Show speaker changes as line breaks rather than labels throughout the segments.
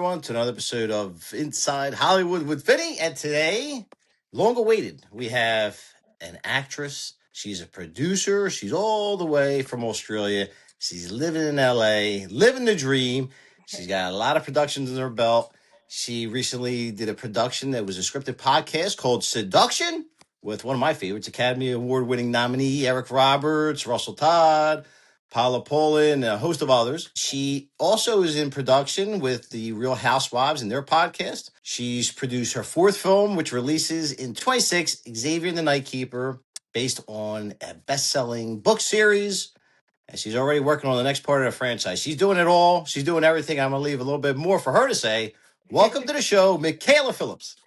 everyone, to another episode of Inside Hollywood with Vinny. And today, long awaited, we have an actress. She's a producer. She's all the way from Australia. She's living in LA, living the dream. She's got a lot of productions in her belt. She recently did a production that was a scripted podcast called Seduction with one of my favorites, Academy Award winning nominee Eric Roberts, Russell Todd, Paula Polin, and a host of others. She also is in production with the Real Housewives and their podcast. She's produced her fourth film, which releases in 26, Xavier and the Nightkeeper, based on a best-selling book series. And she's already working on the next part of the franchise. She's doing it all. She's doing everything. I'm going to leave a little bit more for her to say. Welcome to the show, Mikaela Phillips.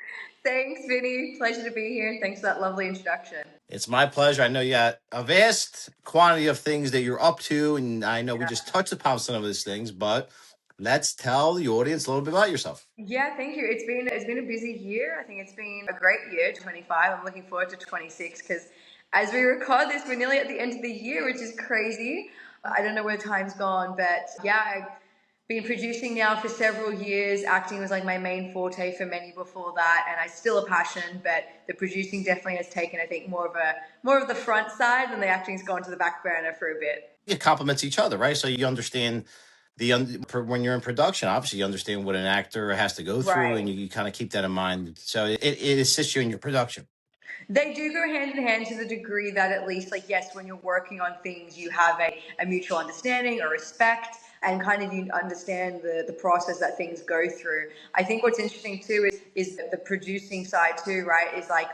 Thanks, Vinny. Pleasure to be here. Thanks for that lovely introduction.
It's my pleasure. I know you got a vast quantity of things that you're up to, and I know we just touched upon some of these things, but let's tell the audience a little bit about yourself.
Yeah, thank you. It's been a busy year. I think it's been a great year, 25. I'm looking forward to 26 because as we record this, we're nearly at the end of the year, which is crazy. I don't know where time's gone, but yeah, I've been producing now for several years. Acting was like my main forte for many before that, and I still a passion, but the producing definitely has taken, I think, more of the front side, and the acting's gone to the back burner for a bit.
It complements each other, right? So you understand when you're in production, obviously you understand what an actor has to go through, right, and you kind of keep that in mind. So it assists you in your production.
They do go hand in hand to the degree that at least, like, yes, when you're working on things, you have a mutual understanding or respect, and kind of you understand the process that things go through. I think what's interesting too is the producing side too, right? Is like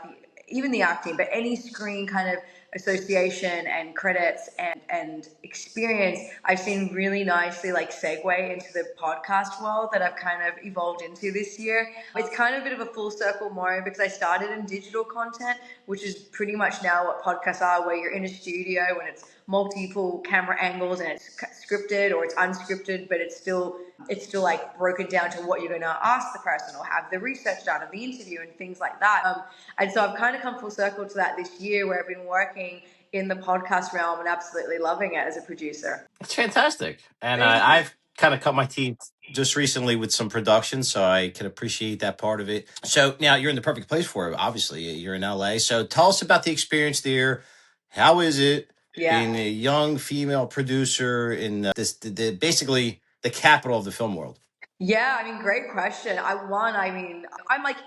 even the acting, but any screen kind of association and credits and experience I've seen really nicely like segue into the podcast world that I've kind of evolved into this year. It's kind of a bit of a full circle moment because I started in digital content, which is pretty much now what podcasts are, where you're in a studio and it's multiple camera angles and it's scripted or it's unscripted, but it's still like broken down to what you're going to ask the person or have the research done of the interview and things like that. And so I've kind of come full circle to that this year, where I've been working in the podcast realm and absolutely loving it as a producer.
It's fantastic. And I've kind of cut my teeth just recently with some production, so I can appreciate that part of it. So now you're in the perfect place for it. Obviously, you're in LA. So tell us about the experience there. How is it being a young female producer in basically the capital of the film world?
Yeah, I mean, great question. I'm like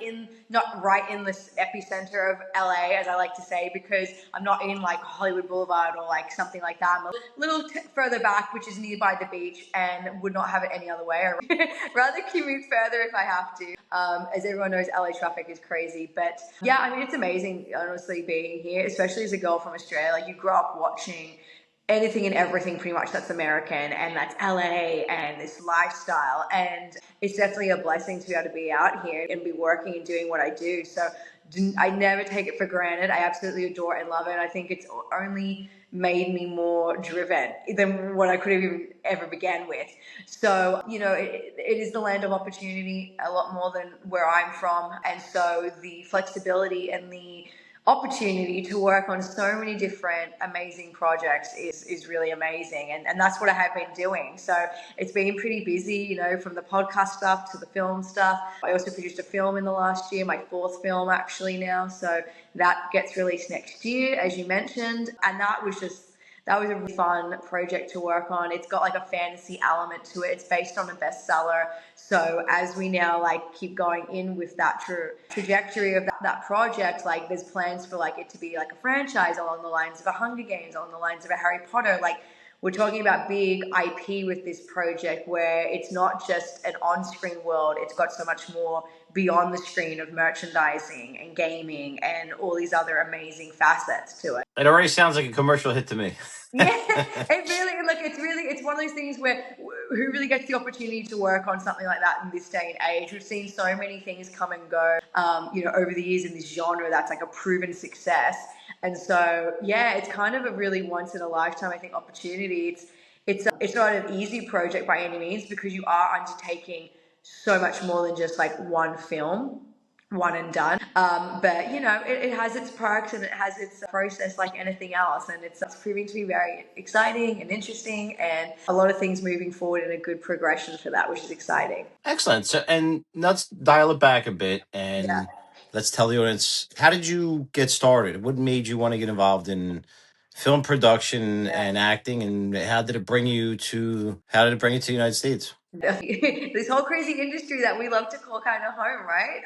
not right in the epicenter of LA, as I like to say, because I'm not in like Hollywood Boulevard or like something like that. I'm a little further back, which is nearby the beach, and would not have it any other way. I'd rather commute further if I have to. As everyone knows, LA traffic is crazy. But yeah, I mean, it's amazing, honestly, being here, especially as a girl from Australia. Like, you grow up watching anything and everything pretty much that's American and that's LA and this lifestyle, and it's definitely a blessing to be able to be out here and be working and doing what I do. So I never take it for granted. I absolutely adore it and love it. I think it's only made me more driven than what I could have even ever began with. So, you know, it is the land of opportunity a lot more than where I'm from, and so the flexibility and the opportunity to work on so many different amazing projects is really amazing, and that's what I have been doing. So it's been pretty busy, you know, from the podcast stuff to the film stuff. I also produced a film in the last year, my fourth film actually now, so that gets released next year, as you mentioned, and that was a really fun project to work on. It's got like a fantasy element to it. It's based on a bestseller. So as we now like keep going in with that trajectory of that project, like there's plans for like it to be like a franchise along the lines of a Hunger Games, along the lines of a Harry Potter. Like, we're talking about big IP with this project, where it's not just an on-screen world. It's got so much more beyond the screen of merchandising and gaming and all these other amazing facets to it.
It already sounds like a commercial hit to me.
Yeah, it's one of those things where who really gets the opportunity to work on something like that in this day and age? We've seen so many things come and go, over the years in this genre that's like a proven success. And so, yeah, it's kind of a really once in a lifetime, I think, opportunity. It's not an easy project by any means, because you are undertaking so much more than just like one film. one and done. But it has its perks and it has its process like anything else, and it's proving to be very exciting and interesting, and a lot of things moving forward in a good progression for that, which is exciting.
Excellent. So, and let's dial it back a bit
Yeah.
and let's tell the audience, how did you get started? What made you want to get involved in film production and acting, and how did it bring you to the United States?
This whole crazy industry that we love to call kind of home, right?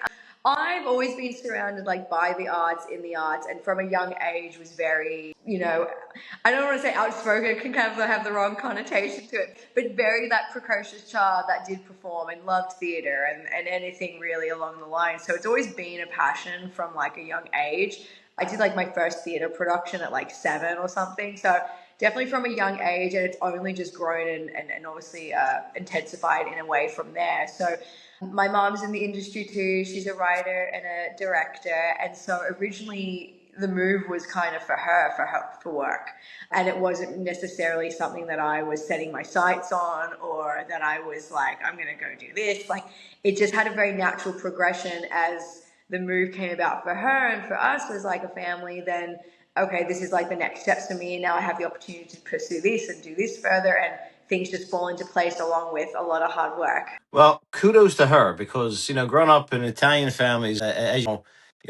I've always been surrounded like by the arts, in the arts, and from a young age was very, I don't want to say outspoken, it can kind of have the wrong connotation to it, but very that precocious child that did perform and loved theater and anything really along the line. So it's always been a passion from like a young age. I did like my first theater production at like 7 or something. So definitely from a young age, and it's only just grown and obviously intensified in a way from there. So my mom's in the industry too. She's a writer and a director. And so originally the move was kind of for work. And it wasn't necessarily something that I was setting my sights on, or that I was like, I'm going to go do this. Like, it just had a very natural progression as the move came about for her and for us as like a family. Then, okay, this is like the next steps for me. Now I have the opportunity to pursue this and do this further, and things just fall into place along with a lot of hard work.
Well, kudos to her, because growing up in Italian families, as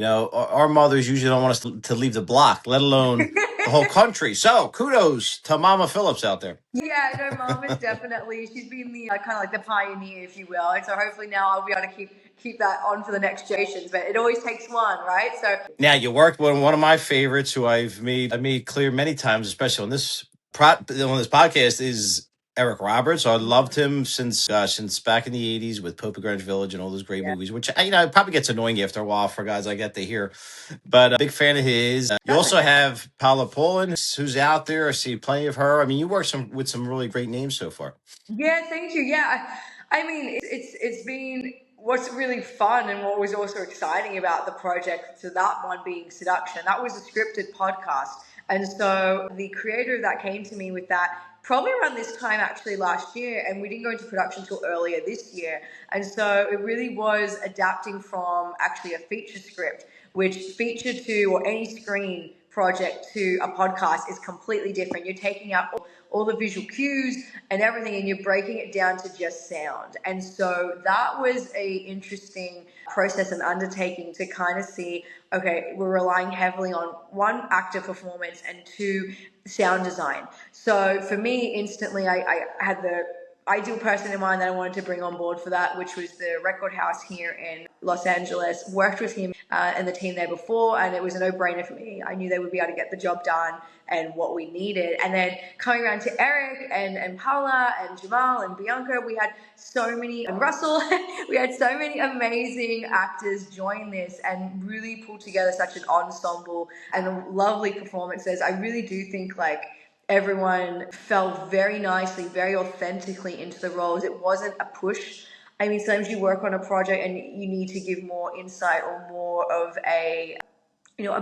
our mothers usually don't want us to leave the block, let alone the whole country. So kudos to Mama Phillips out there.
Yeah, no, mom is definitely, she's been the kind of like the pioneer, if you will. And so hopefully now I'll be able to keep that on for the next generations. But it always takes one, right? So
now you worked with one of my favorites, who I made clear many times, especially on this podcast, is Eric Roberts. I loved him since back in the '80s with Pope Grange Village and all those great movies. Which it probably gets annoying after a while for guys like that to hear, but a big fan of his. You also have Paula Poland, who's out there. I see plenty of her. I mean, you work with some really great names so far.
yeah, thank you. Yeah, I mean, it's been what's really fun and what was also exciting about the project. So that one being Seduction, that was a scripted podcast, and so the creator of that came to me with that probably around this time actually last year, and we didn't go into production until earlier this year. And so it really was adapting from actually a feature script, which feature to or any screen project to a podcast is completely different. You're taking out all the visual cues and everything, and you're breaking it down to just sound. And so that was a interesting process and undertaking to kind of see, okay, we're relying heavily on one, actor performance, and two, sound design. So for me, instantly, I had the ideal person in mind that I wanted to bring on board for that, which was the record house here in Los Angeles. Worked with him and the team there before, and it was a no-brainer for me. I knew they would be able to get the job done and what we needed. And then coming around to Eric and Paula and Jamal and Bianca, we had so many, and Russell, we had so many amazing actors join this and really pull together such an ensemble and lovely performances. I really do think like everyone fell very nicely, very authentically into the roles. It wasn't a push. I mean, sometimes you work on a project and you need to give more insight or more of a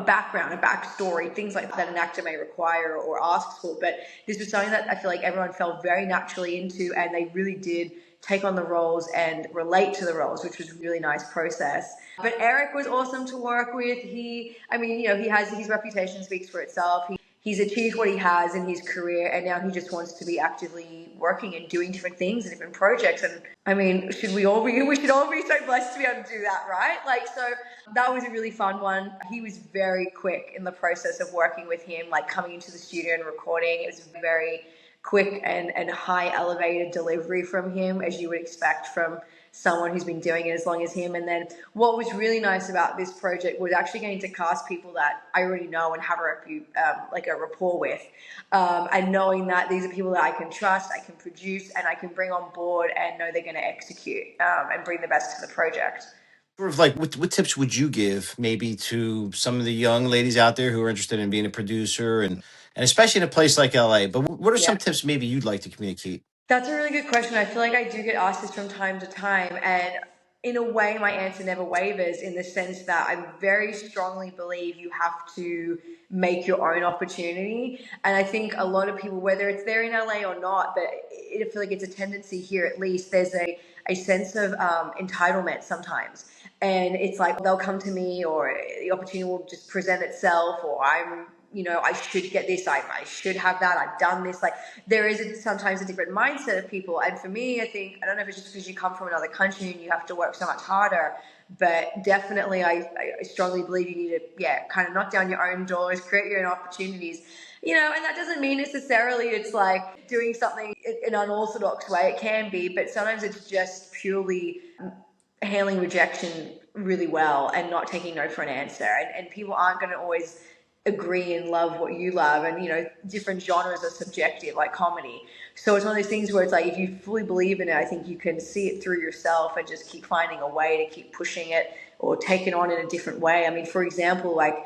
background, a backstory, things like that an actor may require or ask for. But this was something that I feel like everyone fell very naturally into, and they really did take on the roles and relate to the roles, which was a really nice process. But Eric was awesome to work with. He has his reputation speaks for itself. He's achieved what he has in his career, and now he just wants to be actively working and doing different things and different projects. And I mean, we should all be so blessed to be able to do that, right? Like, so that was a really fun one. He was very quick in the process of working with him, like coming into the studio and recording. It was very quick and high elevated delivery from him, as you would expect from someone who's been doing it as long as him. And then what was really nice about this project was actually getting to cast people that I already know and have a rapport with, and knowing that these are people that I can trust, I can produce, and I can bring on board and know they're going to execute and bring the best to the project.
Sort of like, what tips would you give maybe to some of the young ladies out there who are interested in being a producer, and especially in a place like LA? But what are some tips maybe you'd like to communicate?
That's a really good question. I feel like I do get asked this from time to time, and in a way, my answer never wavers, in the sense that I very strongly believe you have to make your own opportunity. And I think a lot of people, whether it's there in LA or not, but I feel like it's a tendency here at least, there's a sense of entitlement sometimes. and it's like they'll come to me, or the opportunity will just present itself, or I should get this, I should have that, I've done this. Like, there is sometimes a different mindset of people. And for me, I think, I don't know if it's just because you come from another country and you have to work so much harder, but definitely I strongly believe you need to, kind of knock down your own doors, create your own opportunities. And that doesn't mean necessarily it's like doing something in an unorthodox way. It can be, but sometimes it's just purely handling rejection really well and not taking no for an answer. And people aren't going to always agree and love what you love. And, different genres are subjective, like comedy. So it's one of those things where it's like, if you fully believe in it, I think you can see it through yourself and just keep finding a way to keep pushing it or take it on in a different way. I mean, for example, like,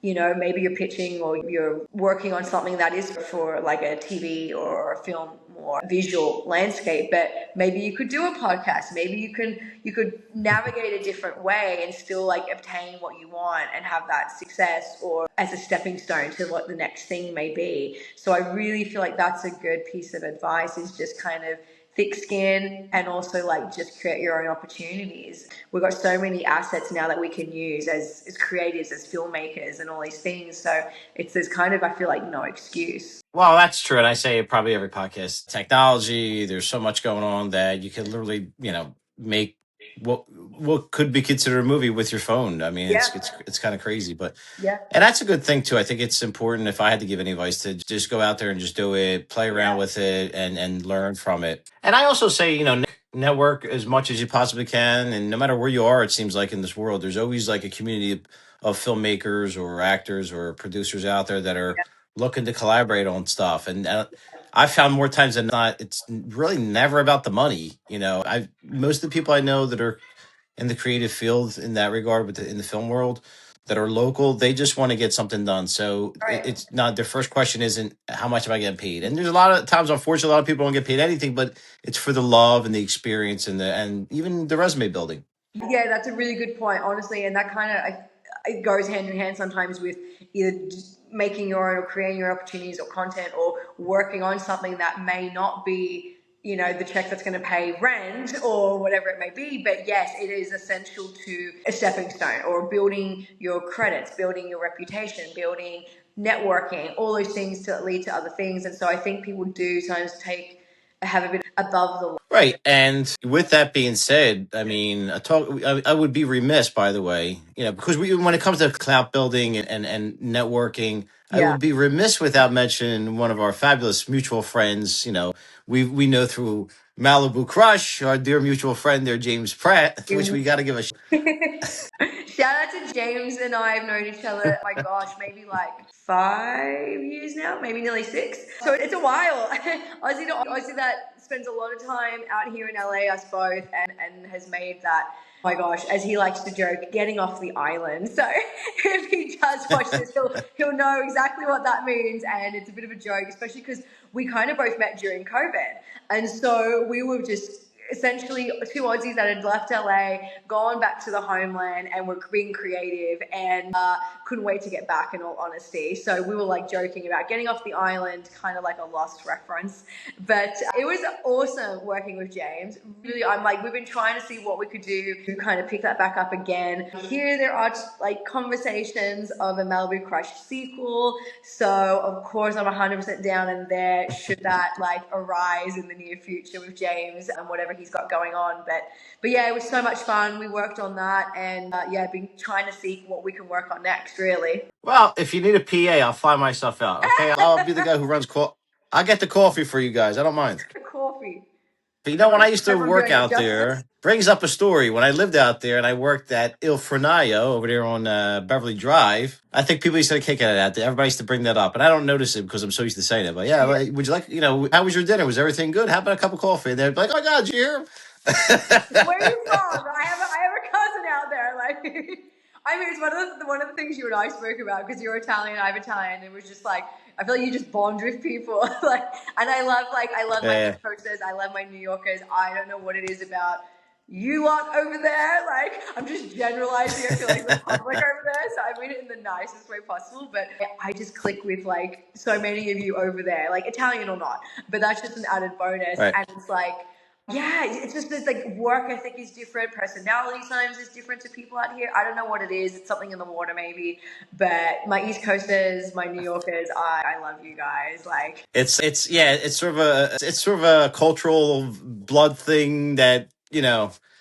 maybe you're pitching or you're working on something that is for like a TV or a film or visual landscape, but maybe you could do a podcast. Maybe you could navigate a different way and still like obtain what you want and have that success, or as a stepping stone to what the next thing may be. So I really feel like that's a good piece of advice, is just kind of thick skin, and also like just create your own opportunities. We've got so many assets now that we can use as creatives, as filmmakers, and all these things. So there's kind of, I feel like, no excuse.
Well, that's true. And I say it probably every podcast. Technology, there's so much going on that you can literally, make what could be considered a movie with your phone. I mean, it's kind of crazy, but and that's a good thing too. I think it's important, if I had to give any advice, to just go out there and just do it, play around with it, and learn from it. And I also say, network as much as you possibly can. And no matter where you are, it seems like in this world, there's always like a community of filmmakers or actors or producers out there that are looking to collaborate on stuff. And I found more times than not, it's really never about the money. Most of the people I know that are in the creative field in that regard, in the film world, that are local, they just want to get something done. So it's not, their first question isn't how much am I getting paid. And there's a lot of times, unfortunately, a lot of people don't get paid anything, but it's for the love and the experience and even the resume building.
Yeah, that's a really good point, honestly. And that kind of, it goes hand in hand sometimes with either just making your own or creating your opportunities or content, or working on something that may not be, the check that's going to pay rent or whatever it may be. But yes, it is essential to a stepping stone, or building your credits, building your reputation, building networking, all those things to lead to other things. And so I think people do sometimes have a bit above the.
Right. And with that being said, I mean, I would be remiss, by the way, because when it comes to clout building and networking, I would be remiss without mentioning one of our fabulous mutual friends. We know through Malibu Crush, our dear mutual friend there, James Pratt, which we got to give a
shout out to James. And I have known each other, my gosh, maybe like 5 years now, maybe nearly 6. So it's a while. Aussie to Aussie that spends a lot of time out here in LA, us both, and has made that, oh my gosh, as he likes to joke, getting off the island. So if he does watch this, he'll know exactly what that means. And it's a bit of a joke, especially because we kind of both met during COVID. And so we were just essentially two Aussies that had left LA, gone back to the homeland, and were being creative, and couldn't wait to get back, in all honesty. So we were like joking about getting off the island, kind of like a Lost reference. But it was awesome working with James. Really, I'm like, we've been trying to see what we could do to kind of pick that back up again. Here there are like conversations of a Malibu Crush sequel. So of course I'm 100% down in there, should that like arise in the near future with James and whatever he's got going on. But yeah, it was so much fun. We worked on that, and I've been trying to see what we can work on next, really.
Well, if you need a PA, I'll fly myself out. Okay, I'll be the guy who runs I'll get the coffee for you guys. I don't mind.
Coffee.
But when I used to work out there, brings up a story. When I lived out there and I worked at Il Fornaio over there on Beverly Drive, I think people used to kick at it. Everybody used to bring that up. And I don't notice it because I'm so used to saying it. But yeah, like, would you like, how was your dinner? Was everything good? How about a cup of coffee? And they'd be like, oh my God, you here?
Where are you from? I have a cousin out there. Like, I mean, it's one of the things you and I spoke about, because you're Italian, I'm Italian. It was just like, I feel like you just bond with people. And I love my East Coasters. I love my New Yorkers. I don't know what it is about you lot over there. Like, I'm just generalizing. I feel like the public over there. So I mean it in the nicest way possible. But I just click with like so many of you over there, like Italian or not. But that's just an added bonus. Right. And it's like, Yeah, it's just this like work ethic is different, personality sometimes is different to people out here. I don't know what it is. It's something in the water maybe. But my East Coasters, my New Yorkers, I love you guys. Like
it's sort of a cultural blood thing that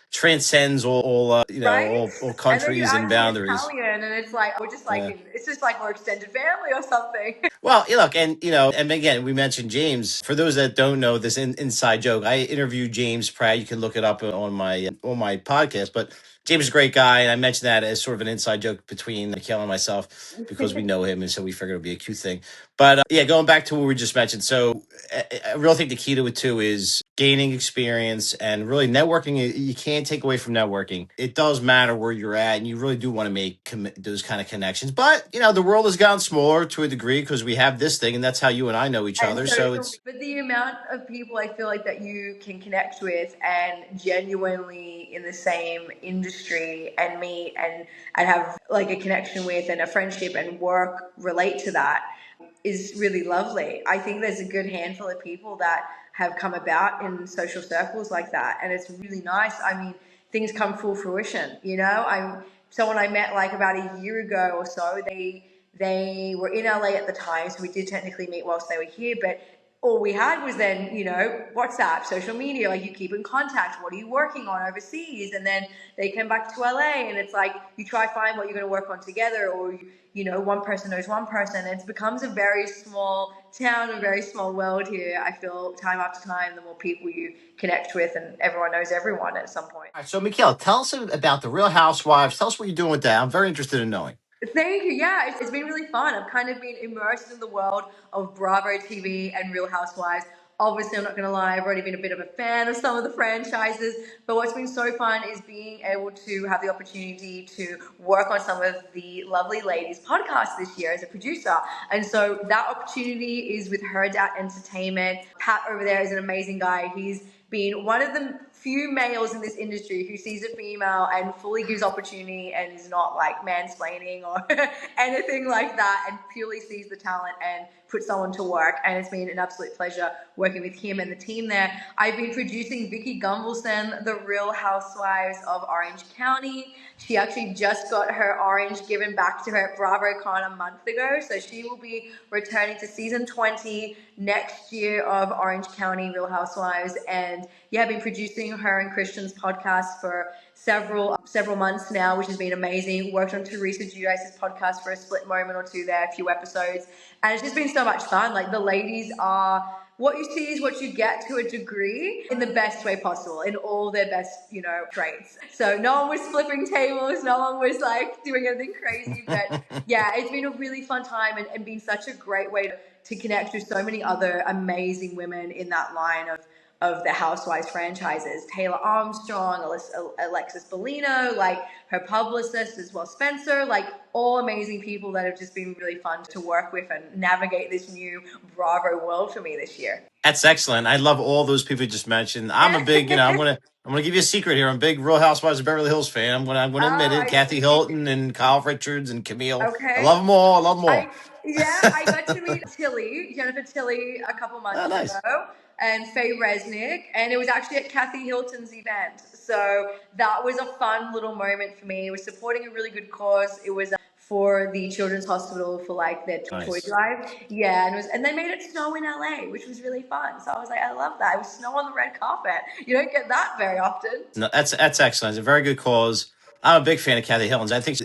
transcends
right?
all
And then you
countries and
add the
boundaries.
Italian and it's like we're just like
Yeah.
it's just like we're extended family or something.
Well, look, and again, we mentioned James. For those that don't know this inside joke, I interviewed James Pratt. You can look it up on my podcast. But James is a great guy, and I mentioned that as sort of an inside joke between Mikaela and myself because we know him, and so we figured it would be a cute thing. But yeah, going back to what we just mentioned. So I really think the key to it too is gaining experience and really networking. You can't take away from networking. It does matter where you're at, and you really do want to make those kind of connections. But the world has gotten smaller to a degree because we have this thing, and that's how you and I know each
And
other. So
social,
it's
but the amount of people I feel like that you can connect with and genuinely in the same industry and meet and have like a connection with and a friendship and work relate to that is really lovely. I think there's a good handful of people that have come about in social circles like that, and it's really nice. I mean, things come full fruition. I'm someone I met like about a year ago or so. They were in LA at the time, so we did technically meet whilst they were here, but all we had was then, WhatsApp, social media, like you keep in contact. What are you working on overseas? And then they came back to LA and it's like you try find what you're going to work on together, or, one person knows one person. It becomes a very small town, a very small world here. I feel time after time, the more people you connect with and everyone knows everyone at some point.
all right. So, Mikaela, tell us about the Real Housewives. Tell us what you're doing with that. I'm very interested in knowing.
Thank you. Yeah, it's been really fun. I've kind of been immersed in the world of Bravo TV and Real Housewives. Obviously, I'm not going to lie, I've already been a bit of a fan of some of the franchises, but what's been so fun is being able to have the opportunity to work on some of the lovely ladies' podcasts this year as a producer. And so that opportunity is with Hurrdat Entertainment. Pat over there is an amazing guy. He's been one of the few males in this industry who sees a female and fully gives opportunity and is not like mansplaining or anything like that, and purely sees the talent and puts someone to work. And it's been an absolute pleasure working with him and the team there. I've been producing Vicky Gunvalson, the Real Housewives of Orange County. She actually just got her orange given back to her at BravoCon a month ago, so she will be returning to season 20 next year of Orange County Real Housewives. And yeah, I've been producing her and Christian's podcast for several months now, which has been amazing. Worked on Teresa Giudice's podcast for a split moment or two there, a few episodes, and it's just been so much fun. Like the ladies are what you see is what you get to a degree in the best way possible, in all their best, traits. So no one was flipping tables, no one was like doing anything crazy, but yeah, it's been a really fun time and been such a great way to connect with so many other amazing women in that line of the Housewives franchises. Taylor Armstrong, Alexis Bellino, like her publicist as well, Spencer, like all amazing people that have just been really fun to work with and navigate this new Bravo world for me this year.
That's excellent. I love all those people you just mentioned. I'm a big, I'm gonna give you a secret here. I'm a big Real Housewives of Beverly Hills fan. I'm gonna admit
Oh,
it.
I
Kathy
see.
Hilton and Kyle Richards and Camille. I
Okay.
love them all. I love them all.
I got to meet Jennifer Tilly, a couple
Oh,
months
nice.
ago, and Faye Resnick, and it was actually at Kathy Hilton's event. So that was a fun little moment for me. It was supporting a really good cause. It was for the Children's Hospital for like their toy
Nice.
drive. Yeah, and they made it snow in LA, which was really fun. So I was like, I love that. It was snow on the red carpet. You don't get that very often.
No, that's excellent. It's a very good cause. I'm a big fan of Kathy Hilton. I think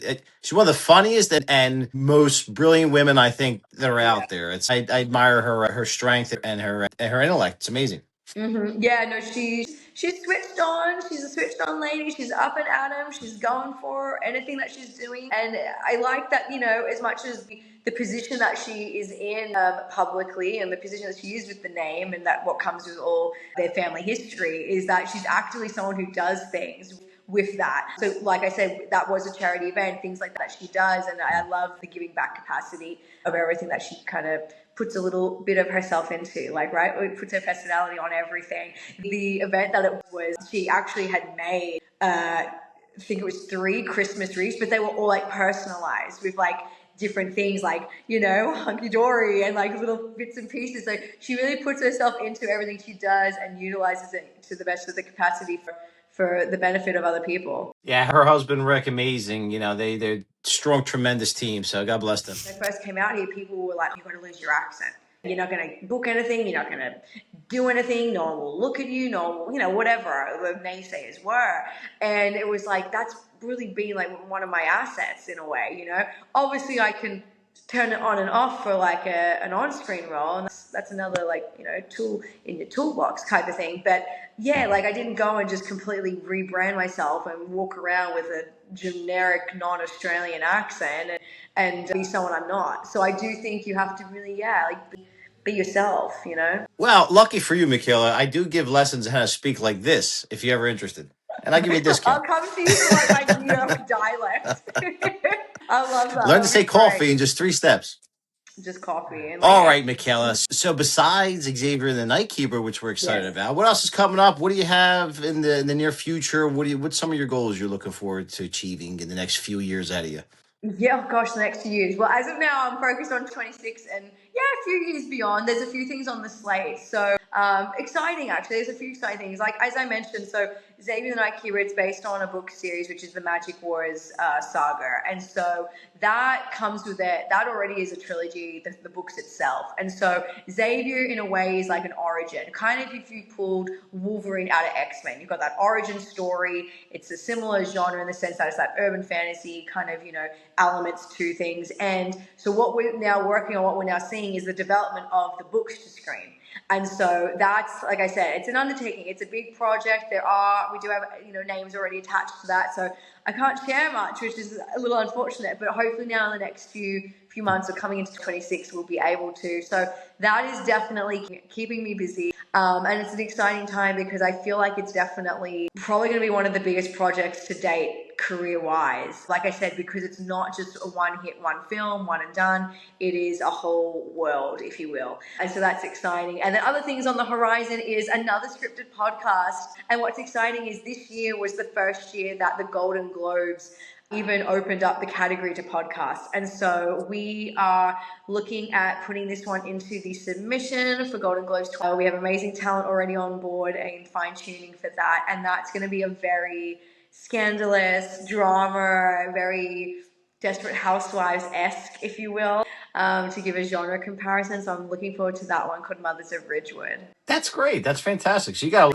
she's one of the funniest and most brilliant women I think that are
Yeah.
out there. I admire her strength and her intellect. It's amazing.
Yeah, no, she's switched on. She's a switched on lady. She's up and at 'em. She's going for anything that she's doing, and I like that. As much as the position that she is in publicly, and the position that she is with the name, and that what comes with all their family history is that she's actually someone who does things with that. So like I said, that was a charity event, things like that she does, and I love the giving back capacity of everything that she kind of puts a little bit of herself into, like, right? It puts her personality on everything. The event that it was, she actually had made, I think it was 3 Christmas wreaths, but they were all like personalized with like different things like, you know, hunky dory and like little bits and pieces. So she really puts herself into everything she does and utilizes it to the best of the capacity for the benefit of other people.
Yeah, her husband Rick, amazing. You know, they're strong, tremendous team. So God bless them.
When I first came out here, people were like, "You're going to lose your accent. You're not going to book anything. You're not going to do anything. No one will look at you. No one will, you know, whatever the naysayers were." And it was like, that's really been like one of my assets in a way, you know. Obviously, I can turn it on and off for like an on-screen role, and that's another like, you know, tool in your toolbox type of thing. But yeah, like I didn't go and just completely rebrand myself and walk around with a generic non-Australian accent and be someone I'm not. So I do think you have to really, yeah, like be yourself, you know.
Well, lucky for you, Mikaela, I do give lessons on how to speak like this if you're ever interested. And I give you a discount.
I'll come to you for like my New York dialect. I love that.
Learn to say coffee in just 3 steps.
Just coffee. And
all right, Mikaela. So besides Xavier and the Nightkeeper, which we're excited about, what else is coming up? What do you have in the near future? What's some of your goals you're looking forward to achieving in the next few years out of you?
Yeah, oh gosh, the next few years. Well, as of now, I'm focused on 26 and yeah, a few years beyond. There's a few things on the slate. So exciting, actually. There's a few exciting things. Like, as I mentioned, so Xavier the Nightkeeper, it's based on a book series, which is the Magic Wars saga. And so that comes with it. That already is a trilogy, the books itself. And so Xavier, in a way, is like an origin. Kind of if you pulled Wolverine out of X-Men. You've got that origin story. It's a similar genre in the sense that it's that urban fantasy kind of, you know, elements to things. And so what we're now working on, what we're now seeing is the development of the books to screen. And so that's, like I said, it's an undertaking. It's a big project. We do have, you know, names already attached to that. So I can't share much, which is a little unfortunate, but hopefully now in the next few months or coming into 26, we'll be able to. So that is definitely keeping me busy. And it's an exciting time because I feel like it's definitely probably going to be one of the biggest projects to date career-wise. Like I said, because it's not just a one-hit, one film, one and done. It is a whole world, if you will. And so that's exciting. And the other things on the horizon is another scripted podcast. And what's exciting is this year was the first year that the Golden Globes even opened up the category to podcasts. And so we are looking at putting this one into the submission for Golden Globes. We have amazing talent already on board and fine-tuning for that. And that's going to be a very scandalous drama, very Desperate Housewives-esque, if you will, to give a genre comparison. So I'm looking forward to that one called Mothers of Ridgewood.
That's great. That's fantastic. So you got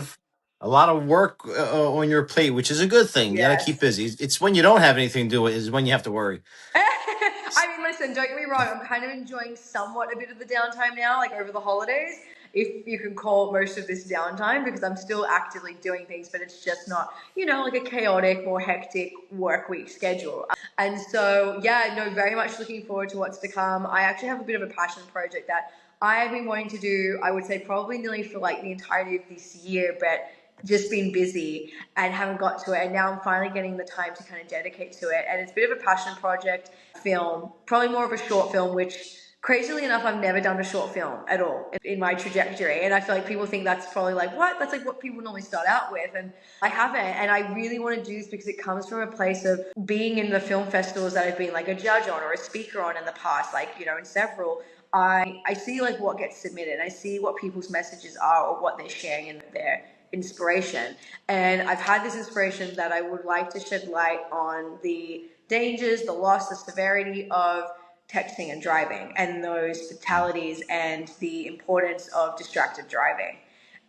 a lot of work on your plate, which is a good thing. You got to keep busy. It's when you don't have anything to do is when you have to worry.
I mean, listen, don't get me wrong. I'm kind of enjoying somewhat a bit of the downtime now, like over the holidays, if you can call most of this downtime, because I'm still actively doing things, but it's just not, you know, like a chaotic or hectic work week schedule. And so, yeah, no, very much looking forward to what's to come. I actually have a bit of a passion project that I have been wanting to do, I would say probably nearly for like the entirety of this year, but just been busy and haven't got to it. And now I'm finally getting the time to kind of dedicate to it. And it's a bit of a passion project film, probably more of a short film, which crazily enough, I've never done a short film at all in my trajectory. And I feel like people think that's probably like, what? That's like what people normally start out with. And I haven't. And I really want to do this because it comes from a place of being in the film festivals that I've been like a judge on or a speaker on in the past, like, you know, in several. I see like what gets submitted. I see what people's messages are or what they're sharing in their inspiration. And I've had this inspiration that I would like to shed light on the dangers, the loss, the severity of texting and driving and those fatalities and the importance of distracted driving.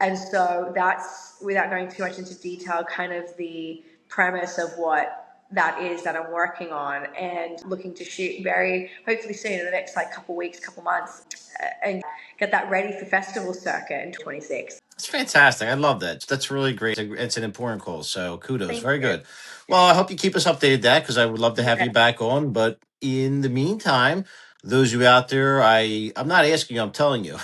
And so that's, without going too much into detail, kind of the premise of what that is that I'm working on and looking to shoot very hopefully soon in the next like couple weeks, couple months, and get that ready for festival circuit in 26.
It's fantastic. I love that. That's really great. It's an important call. So kudos.
Thank
Very
you.
good. Well, I hope you keep us updated that because I would love to have you back on. But in the meantime, those of you out there, I'm not asking you, I'm telling you.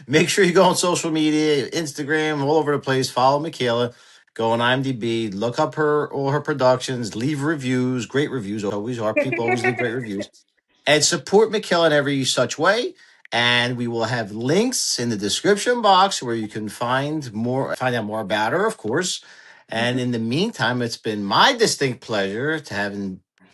Make sure you go on social media, Instagram, all over the place. Follow Mikaela. Go on IMDb, look up all her productions, leave reviews, great reviews always are. People always leave great reviews. And support Mikaela in every such way. And we will have links in the description box where you can find out more about her, of course. And in the meantime, it's been my distinct pleasure to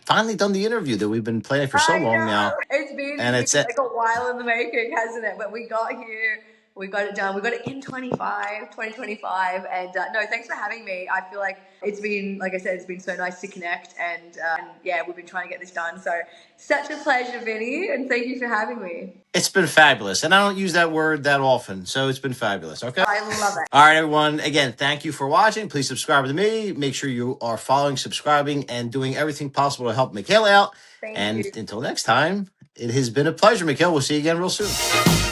finally done the interview that we've been planning for so
I
long
know.
now.
It's been
And it's
like a while in the making, hasn't it? But we got here. We got it done. We got it in 2025. And no, thanks for having me. I feel like it's been, like I said, it's been so nice to connect. And yeah, we've been trying to get this done. So such a pleasure, Vinny. And thank you for having me.
It's been fabulous. And I don't use that word that often. So it's been fabulous. Okay.
I love it.
All right, everyone. Again, thank you for watching. Please subscribe to me. Make sure you are following, subscribing, and doing everything possible to help Mikaela out.
Thank
And
you.
until next time, it has been a pleasure, Mikaela. We'll see you again real soon.